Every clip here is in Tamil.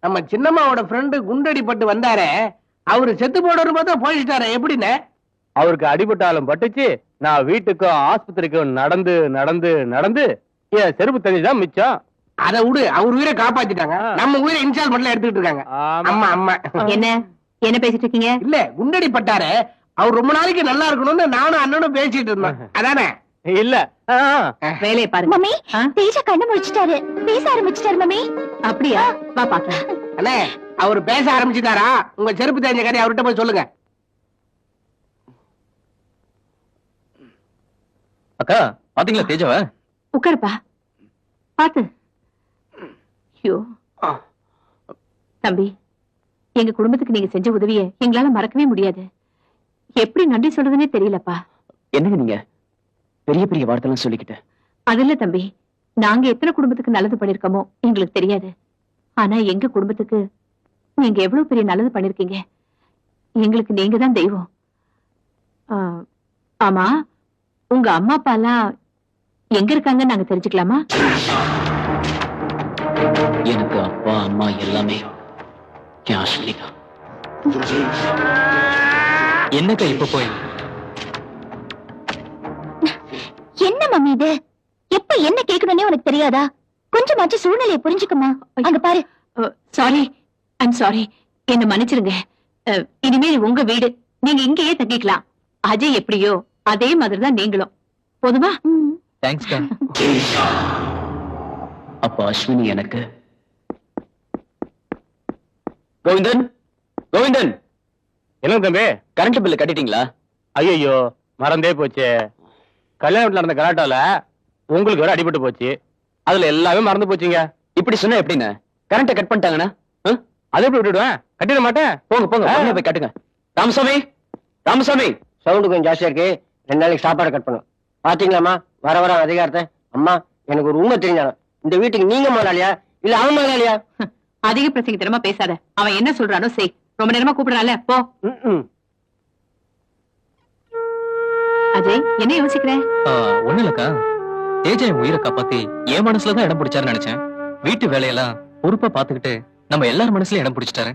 நம்ம சின்னம்மாவோட ஃப்ரெண்டு குண்டடிப்பட்டு வந்தாரே, அவரு செத்து போடுற பார்த்தா போயிட்டாரே, எப்படின்னு? அவருக்கு அடிபட்டாலும் பட்டுச்சு. நான் வீட்டுக்கும் ஆஸ்பத்திரிக்கும் நடந்து நடந்து நடந்து என் செருப்பு தண்ணிதான் மிச்சம். அதை விடு, அவர் உயிரை காப்பாத்திட்டாங்க, நம்ம உயிரை இன்ஸ்டால்மெண்ட்ல எடுத்துக்கிட்டு இருக்காங்க. அம்மா அம்மா என்ன பேசிட்டு இருக்கீங்க? இல்ல, குண்டடிப்பட்டாரு, அவர் ரொம்ப நாளைக்கு நல்லா இருக்கணும்னு நானும் அண்ணனும் பேசிட்டு இருந்தோம். அதானே? இல்ல, வேலையை பாருங்க. மம்மி, தேஜா கண்ணு முடிச்சிட்டாரு, பேச ஆரம்பிச்சிட்டாரு மம்மி. அப்படியா? வா பாக்கலாம். அண்ணே, அவர் பேச ஆரம்பிச்சுட்டாரா? உங்க செருப்பு தெரிஞ்ச கதை அவர்கிட்ட போய் சொல்லுங்க. அக்கா பாத்தீங்களா தேஜாவ? உட்காருப்பா, பாத்து. ஐயோ தம்பி, எங்க குடும்பத்துக்கு நீங்க செஞ்ச உதவியை எங்களால மறக்கவே முடியாது. எப்படி நன்றி சொல்றதுன்னே தெரியலப்பா. என்னங்க நீங்க பெரிய பெரிய வார்த்தைலாம் சொல்லிக்கிட்டு? அது இல்ல தம்பி, நாங்க எத்தனை குடும்பத்துக்கு நல்லது பண்ணிருக்கோமோ எங்களுக்கு தெரியாது. ஆனா எங்க குடும்பத்துக்கு நீங்க எவ்வளவு பெரிய நல்லது பண்ணிருக்கீங்க. எங்களுக்கு நீங்க தான் தெய்வம். ஆமா, உங்க அம்மா அப்பா எல்லாம் எங்க இருக்காங்கன்னு நாங்க தெரிஞ்சுக்கலாமா? எனக்கு அப்பா அம்மா எல்லாமே அஸ்வினி தான். என்னக்கா இப்ப போய்? என்ன மம்மி இது? எப்ப என்ன கேட்கணும்னே உனக்கு தெரியாதா? கொஞ்சமாச்சு சூழ்நிலையை புரிஞ்சுக்குமா? அங்க பாரு. சாரி, ஐம் சாரி, என்ன மன்னிச்சிருங்க. இனிமேல் உங்க வீடு, நீங்க இங்கேயே தங்கிக்கலாம். அஜய் எப்படியோ அதே மாதிரிதான் நீங்களும். போதுமா? தேங்க்ஸ்க்கா. அப்ப அஸ்வினி எனக்கு. கோவிந்தன், கோவிந்தன். என்ன தம்பி, கரண்ட் பில்லு கட்டிட்டீங்களா? ஐயோ மறந்தே போச்சு. கல்யாண வீட்டுல நடந்த கலாட்டால உங்களுக்கு வேற அடிபட்டு போச்சு. அதுல எல்லாமே மறந்து போச்சுங்க. இப்படி சொன்னா எப்படின்னு? கரண்ட கட் பண்ணிட்டாங்கன்னா அதை எப்படி விட்டுடுவேன்? கட்டிட மாட்டேன். போங்க போங்க, உடனே போய் கட்டுங்க. ராமசாமி, ராமசாமி. சவுண்டு கொஞ்சம் ஜாஸ்தியா இருக்கு, 2 நாளைக்கு சாப்பாடு கட் பண்ணும். பாத்தீங்களாமா வர வர அதிகாரத்தை? அம்மா, எனக்கு ஒரு உண்மை தெரிஞ்சாலும், இந்த வீட்டுக்கு நீங்க முதலாளியா இல்ல அவன் முதலாளியா? அதிக பிரசங்க தினமா பேசாத. அவன் என்ன சொல்றானோ செய். ரொம்ப நேரமா கூப்பிடறான்ல, போ. அஜய், என்ன யோசிக்கிற? ஒண்ணு இல்லக்கா, தேஜா என் உயிரை காப்பாத்தி என் மனசுலதான் இடம் பிடிச்சாருன்னு நினைச்சேன். வீட்டு வேலையெல்லாம் பொறுப்பா பாத்துக்கிட்டு நம்ம எல்லார் மனசுலயும் இடம் பிடிச்சிட்டாரு.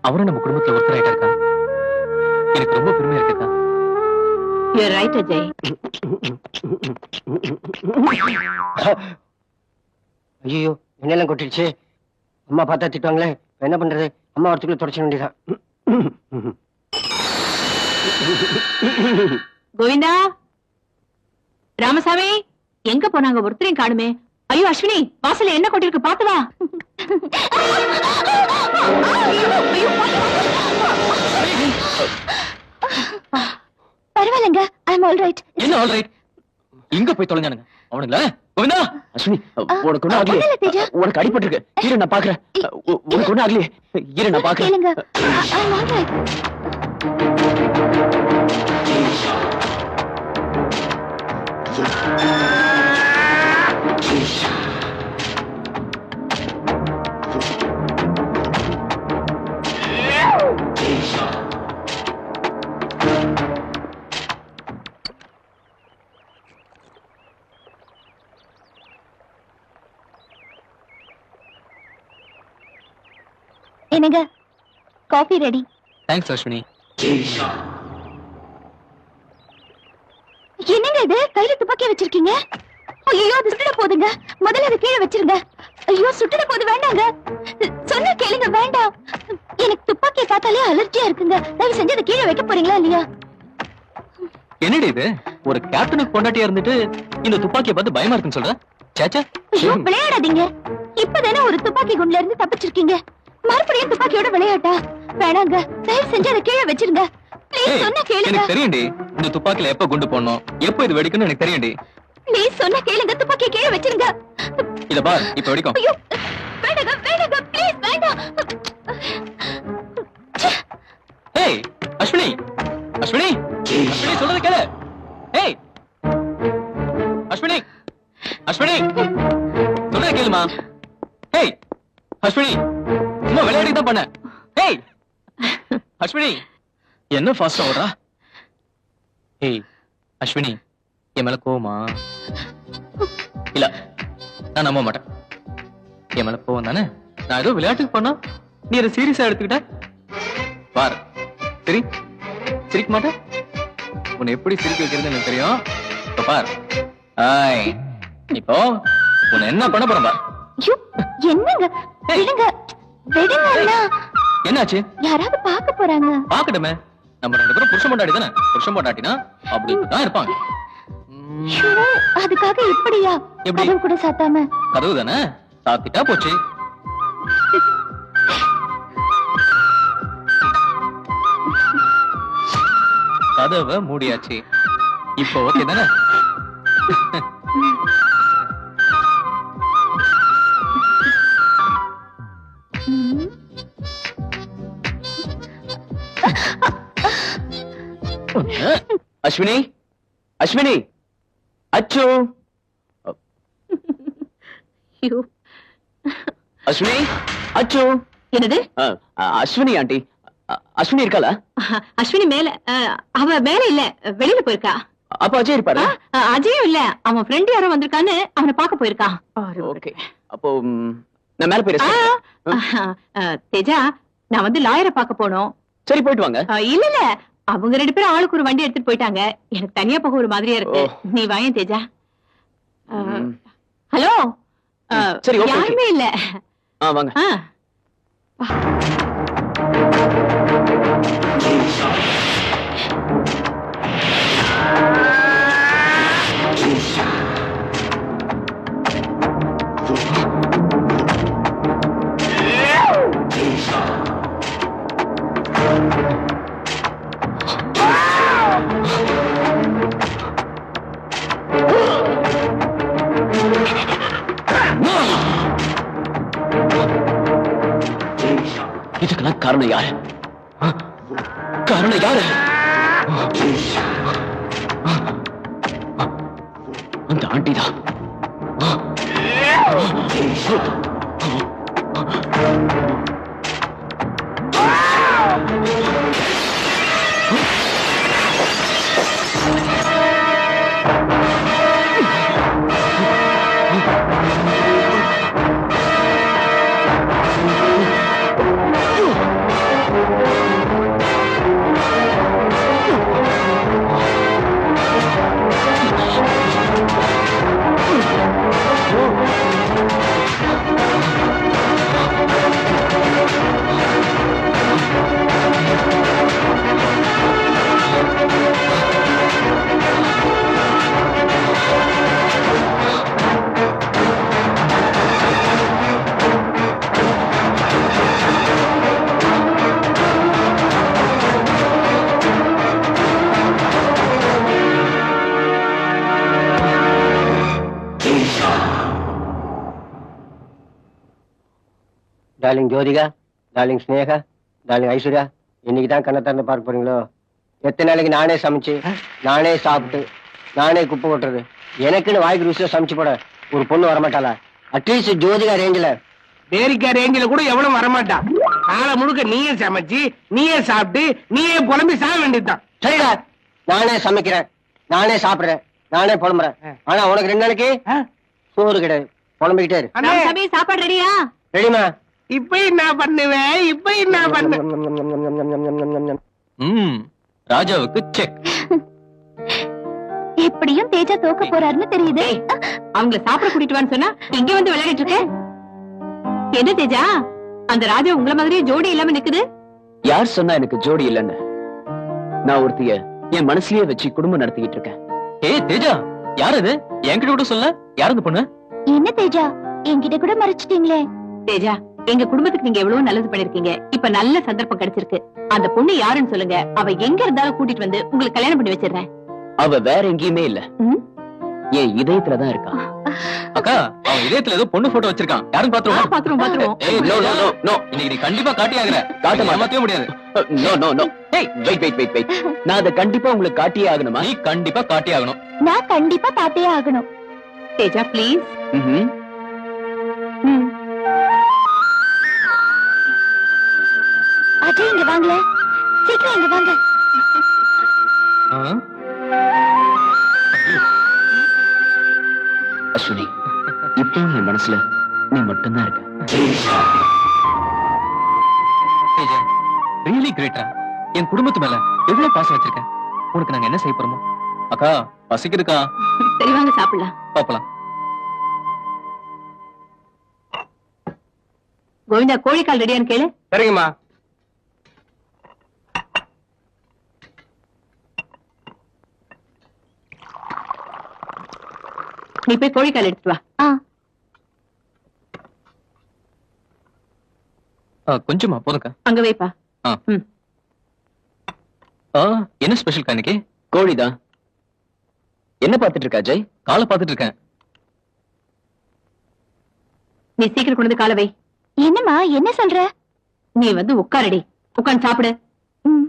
அவரும் நம்ம குடும்பத்துல ஒருத்தர் ஆயிட்டாருக்கா. எனக்கு ரொம்ப பெருமையா இருக்குக்கா. You're right, Ajay. ஐயோ, என்னெல்லாம் கொட்டிடுச்சு. அம்மா பார்த்தா திட்டுவாங்களே, என்ன பண்றது? அம்மா வரத்துக்குள்ள தொடச்ச வேண்டியதான். கோவிந்தா, ராமசாமி, எங்க போனாங்க? ஒருத்தரையும் காணுமே. ஐயோ அஸ்வினி, வாசல்ல என்ன கொட்டிருக்கு, பாத்து வா. பரவாயில்லைங்க, ஐ அம் ஆல் ரைட். என்ன ஆல் ரைட்? இங்க போய் தொலைஞ்சானுங்க அவனுங்களா? கோவிந்தா, அஸ்வினி, உனக்கு ஒண்ணு ஆகலையே? உனக்கு அடிபட்டு இருக்கு, இரு நான் பாக்குறேன். உனக்கு ஒண்ணு ஆகலையே? இரு நான் பாக்குறேன். கேளுங்க, ஐ அம் ஆல் ரைட். என்னங்க, காஃபி ரெடி. தேங்க்ஸ் அஸ்வினி. என்னங்க இது, கையில துப்பாக்கி வச்சிருக்கீங்க? ஐயோ, அது சுட்டுட போதுங்க. முதல்ல அதை கீழே வச்சிருங்க. ஐயோ, சுட்டுட போது, வேண்டாங்க. சொன்ன கேளுங்க, வேண்டாம். எனக்கு துப்பாக்கியை பார்த்தாலே அலர்ஜியா இருக்குங்க. தயவு செஞ்சு அதை கீழே வைக்க போறீங்களா இல்லையா? என்னடி இது, ஒரு கேப்டனுக்கு பொண்டாட்டியா இருந்துட்டு இந்த துப்பாக்கியை பார்த்து பயமா இருக்குன்னு சொல்ற? சேச்சா, ஐயோ, விளையாடாதீங்க. இப்பதானே ஒரு துப்பாக்கி குண்டுல இருந்து தப்பிச்சிருக்கீங்க, மறுபடியும் துப்பாக்கியோட விளையாட்டா? வேணாங்க, தயவு செஞ்சு அதை கீழே வச்சிருங்க. ப்ளீஸ், சொன்ன கேளுங்க. எனக்கு தெரியும்டி, இந்த துப்பாக்கில எப்ப குண்டு போடணும், எப்ப இது வெடிக்கணும் எனக்கு தெரியும்டி. ப்ளீஸ், சொன்ன கேளுங்க, துப்பாக்கியை கீழே வச்சிருங்க. இத பார், இப்ப வெடிக்கும். ஐயோ, வேண்டாங்க, வேண்டாங்க, ப்ளீஸ், வேண்டாம். ஏய் அஸ்வினி, அஸ்வினி, அஸ்வினி சொல்றத கேளு. ஏய் அஸ்வினி, அஸ்வினி சொல்றத கேளுமா. ஏய் அஸ்வினி, சும்மா விளையாடி தான் பண்ண. ஏய் அஸ்வினி, என்ன ஃபாஸ்டா ஓடுறா? ஏய் அஸ்வினி, என் மேல கோவமா? இல்ல, நான் நம்ப மாட்டேன். என் மேல கோவம் தானே? நான் ஏதோ விளையாட்டுக்கு பண்ணா நீ அதை சீரியஸா எடுத்துக்கிட்ட பாரு சரி சிரிக்க மாட்டேன் உன்னை எப்படி சிரிக்க வைக்கிறது எனக்கு தெரியும் இப்ப பார் ஆய் இப்போ உன்னை என்ன பண்ண போறேன் பார் ஐயோ, என்னங்க விடுங்க விடுங்க அண்ணா. என்னாச்சு யாராவது பார்க்க போறாங்க. பாக்கட்டுமே நம்ம 2 பேரும் புருஷன் பொண்டாட்டி தானே புருஷன் பொண்டாட்டினா அப்படிதான் இருப்பாங்க ஐயோ, அதுக்காக இப்படியா? எப்படி? கதவு கூட சாத்தாம. கதவு தானே சாத்திட்டா போச்சு கதவை மூடியாச்சு இப்போ ஓகே தானே ம். அஸ்வினி அஸ்வினி அச்சு ஐயோ, அஸ்வினி அச்சு என்னது? அஸ்வினி ஆண்டி அஸ்வினி இருக்காளா அஸ்வினி மேல அவ மேல இல்ல வெளியில போயிருக்கா. அப்ப அஜய் இருப்பாரு அஜயும் இல்ல, அவன் ஃப்ரெண்ட் யாரோ வந்திருக்கான்னு அவனை பார்க்க போயிருக்கான். ஓகே அப்போ நான் மேல போயிருக்கேன் தேஜா, நான் வந்து லாயரை பார்க்க போனோம். சரி போயிட்டு வாங்க இல்ல இல்ல, அவங்க 2 பேரும் ஆளுக்கு ஒரு வண்டி எடுத்துட்டு போயிட்டாங்க. எனக்கு தனியா போக ஒரு மாதிரியா இருக்கு. நீ வாயேன் தேஜா. ஹலோ, சரி, okay, யாருமே இல்ல. வாங்க இதுக்கெல்லாம் காரணம் யாரு காரணம் யாரு அந்த ஆண்டிதான் darling Jyothika, darling Sneha, darling Aishwarya, இன்னைக்கு தான் கண்ணை திறந்து பார்க்க போறீங்களோ? எத்தனை நாளைக்கு நானே சமைச்சு நானே சாப்பிட்டு நானே குப்பை கொட்டுறது? எனக்குன்னு வாய்க்கு ருசியா சமைச்சு போட ஒரு பொண்ணு வரமாட்டாளா? அட்லீஸ்ட் ஜோதிகா ரேஞ்சில, பேரிக்கா ரேஞ்சில கூட எவனும் வரமாட்டான். காலை முழுக்க நீயே சமைச்சு நீயே சாப்பிட்டு நீயே புலம்பி சாக வேண்டியதுதான். சரிடா, நானே சமைக்கிறேன், நானே சாப்பிடுறேன், நானே புலம்புறேன். ஆனா உனக்கு 2 நாளைக்கு சோறு கிடையாது, புலம்பிக்கிட்டே இரு. அண்ணே, சமயம் சாப்பாடு ரெடியா? ரெடிமா? இப்ப என்ன பண்ணுவேன்? இப்ப என்ன பண்ணு? ராஜாவுக்கு செக். எப்படியும் தேஜா தோக்க போறாருன்னு தெரியுது. அவங்கள சாப்பிட கூட்டிட்டு வான்னு சொன்னா இங்க வந்து விளையாடிட்டு இருக்க. என்ன தேஜா, அந்த ராஜா உங்கள மாதிரியே ஜோடி இல்லாம நிக்குது? யார் சொன்னா எனக்கு ஜோடி இல்லைன்னு? நான் ஒருத்திய என் மனசுலயே வச்சு குடும்பம் நடத்திக்கிட்டு இருக்கேன். ஏய் தேஜா, யார் அது? என்கிட்ட கூட சொல்ல. யார் அந்த பொண்ணு? என்ன தேஜா, என்கிட்ட கூட மறைச்சிட்டீங்களே. தேஜா, எங்க குடும்பத்துக்கு நீங்க எவ்வளவு நல்லது பண்ணிருக்கீங்க. இப்ப நல்ல சந்தர்ப்பம் கிடைச்சிருக்கு. அந்த பொண்ணு யாருன்னு சொல்லுங்க, அவ எங்க இருந்தாலும் கூட்டிட்டு வந்து உங்களுக்கு கல்யாணம் பண்ணி வச்சிடுறேன். அவ வேற எங்கேயுமே இல்ல, என் இதயத்துலதான் இருக்கா. அக்கா, அவன் இதயத்துல ஏதோ பொண்ணு போட்டோ வச்சிருக்கான். யாரும் பாத்துருவோம்? பாத்துருவோம். ஏய், நோ நோ நோ நோ, இன்னைக்கு நீ கண்டிப்பா காட்டி ஆகுற. காட்ட மாத்தவே முடியாது. No no no. ஏய், வெயிட். நான் அதை கண்டிப்பா உங்களுக்கு காட்டியே ஆகணுமா? நீ கண்டிப்பா காட்டி ஆகணும். நான் கண்டிப்பா பார்த்தே ஆகணும். தேஜா ப்ளீஸ். அஜய், இங்க வாங்கல, சீக்கிரம் இங்க வாங்க. அஸ்வினி, இப்போ என் மனசுல நீ மட்டும்தான் இருக்க. என் குடும்பத்து மேல எவ்வளவு பாசம் வச்சிருக்கேன். உனக்கு நாங்க என்ன செய்ய போறோமோ? அக்கா பசிக்குதுக்கா. சரி வாங்க சாப்பிடலாம். பாப்பலாம். கோவிந்தா கோழிக்கால் ரெடியான்னு கேளு. சரிங்கம்மா. நீ போய் கோழிக்கால் எடுத்துட்டு வா. கொஞ்சமா போதுக்கா. அங்க வைப்பா. என்ன ஸ்பெஷல் இன்னைக்கு? கோழிதான். என்ன பார்த்துட்டு இருக்கா ஜெய்? காலை பார்த்துட்டு இருக்கேன். நீ சீக்கிரம் கொண்டு வந்து காலை வை. என்னம்மா என்ன சொல்ற? நீ வந்து உட்காரடி, உட்கார்ந்து சாப்பிடு. ம்.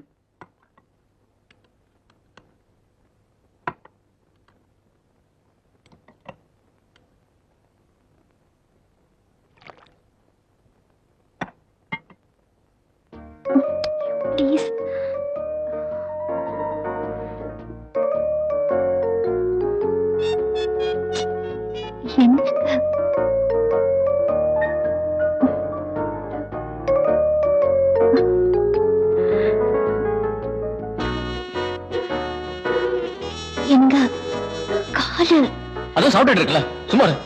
ப்ளீஸ். என்னங்க? எங்க காலு? அதான் சாப்பிட்டுட்டு இருக்கல, சும்மா இரு.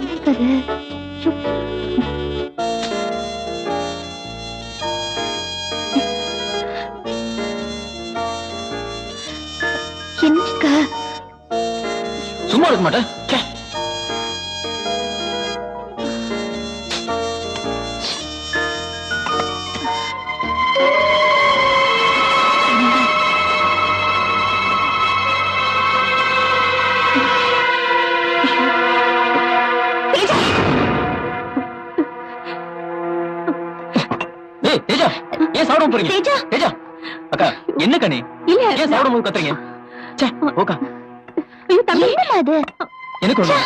என்னது? என்னங்க? சும்மா இருக்க மாட்டேன். தேஜா, ஏன் சாப்பிட போறீங்க? தேஜா. தேஜா, அக்கா என்ன கண்ணி? இல்ல. ஏன் சாப்பிடும் போது கத்துறீங்க? ச்சே, ஓகா. ஐயோ தம்பி. என்னம்மா அது? எனக்கு ஒண்ணு.